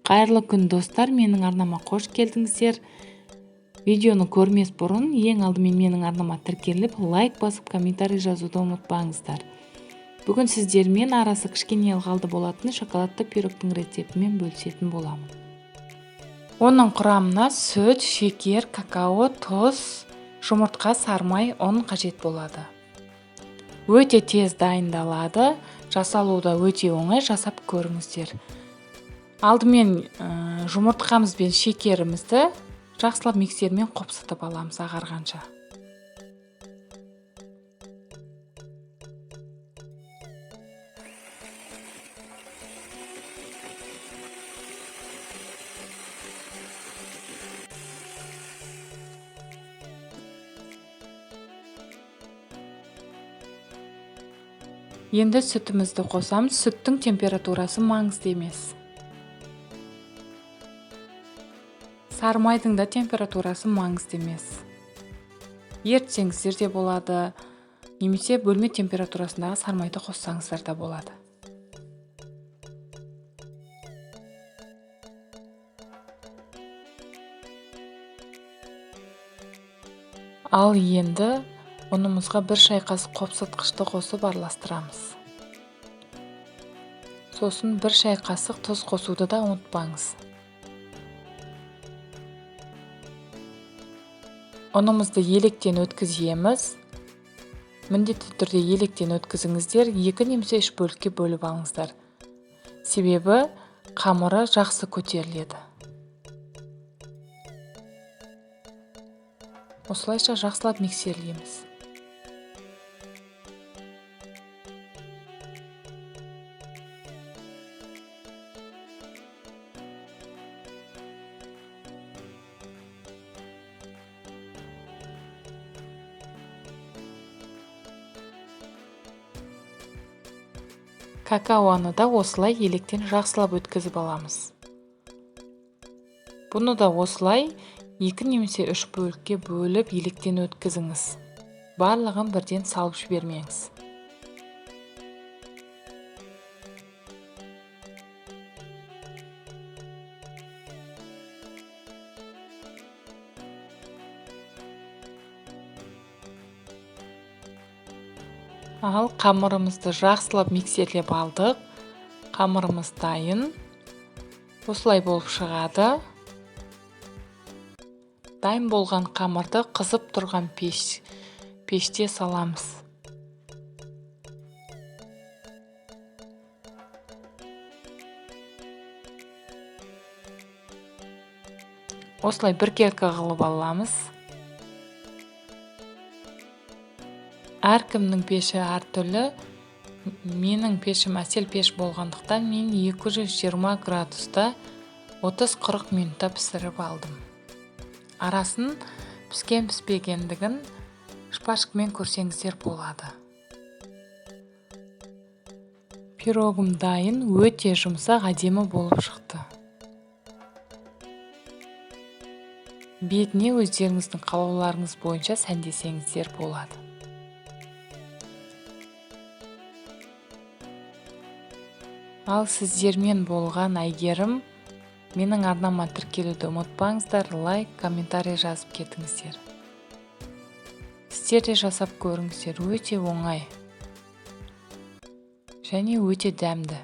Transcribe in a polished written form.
Қайырлы күн достар, менің арнама қош келдіңіздер. Видеоны көрмес бұрын ең алдымен менің арнама тіркеліп, лайк басып, комментарий жазуды ұмытпаңыздар. Бүгін сіздермен арасы кішкене ылғалды болатын шоколадты пирогтың рецептімен бөлісетін боламын. Оның құрамына сүт, шекер, какао, тұз, жұмыртқа, сармай, ұн қажет болады. Өте тез дайындалады, жасалуда өте оңай, жасап көріңіздер. Алдымен жұмыртқамыз бен шекерімізді жақсылап миксермен қопсытып аламыз ағарғанша. Енді сүтімізді қосамыз. Сүттің температурасы маңызды емес. Сармайдың да температурасы маңызды емес. Ертсеңіздер де болады, немесе бөлме температурасындағы сармайды қоссаңыздар да болады. Ал енді ұнымызға 1 шай қасық қопсытқышты қосып араластырамыз. Сосын 1 шай қасық тұз қосуды да ұмытпаңыз. Ұнымызды електен өткіземіз. Міндетті түрде електен өткізіңіздер, 2 немесе 3 бөлікке бөліп алыңыздар. Себебі қамыры жақсы көтеріледі. Осылайша жақсылап миксерлейміз. Какаоны да осылай електен жақсылап өткізіп аламыз. Бұны да осылай 2 немесе 3 бөлікке бөліп електен өткізіңіз. Барлығын бірден салып жібермеңіз. Ал қамырымызды жақсылап миксерлеп алдық. Қамырымыз дайын. Осылай болып шығады. Дайын болған қамырды қызып тұрған пеште саламыз. Осылай біркелкі қылып аламыз. Әркімнің пеші әртүрлі. Менің пешім әсел пеш болғандықтан мен 220 градуста 30-40 минутта пісіріп алдым. Арасын піскен-піспегендігін шпажкамен көрсеңіздер болады. Пирогым дайын, өте жұмсақ, әдемі болып шықты. Бетіне өздеріңіздің қалауларыңыз бойынша сәндесеңіздер болады. Ал сіздермен болған Әйгерім, менің арнама тіркелуді ұмытпаңыздар, лайк, комментарий жазып кетіңіздер. Сіздер де жасап көріңіздер, өте оңай және өте дәмді.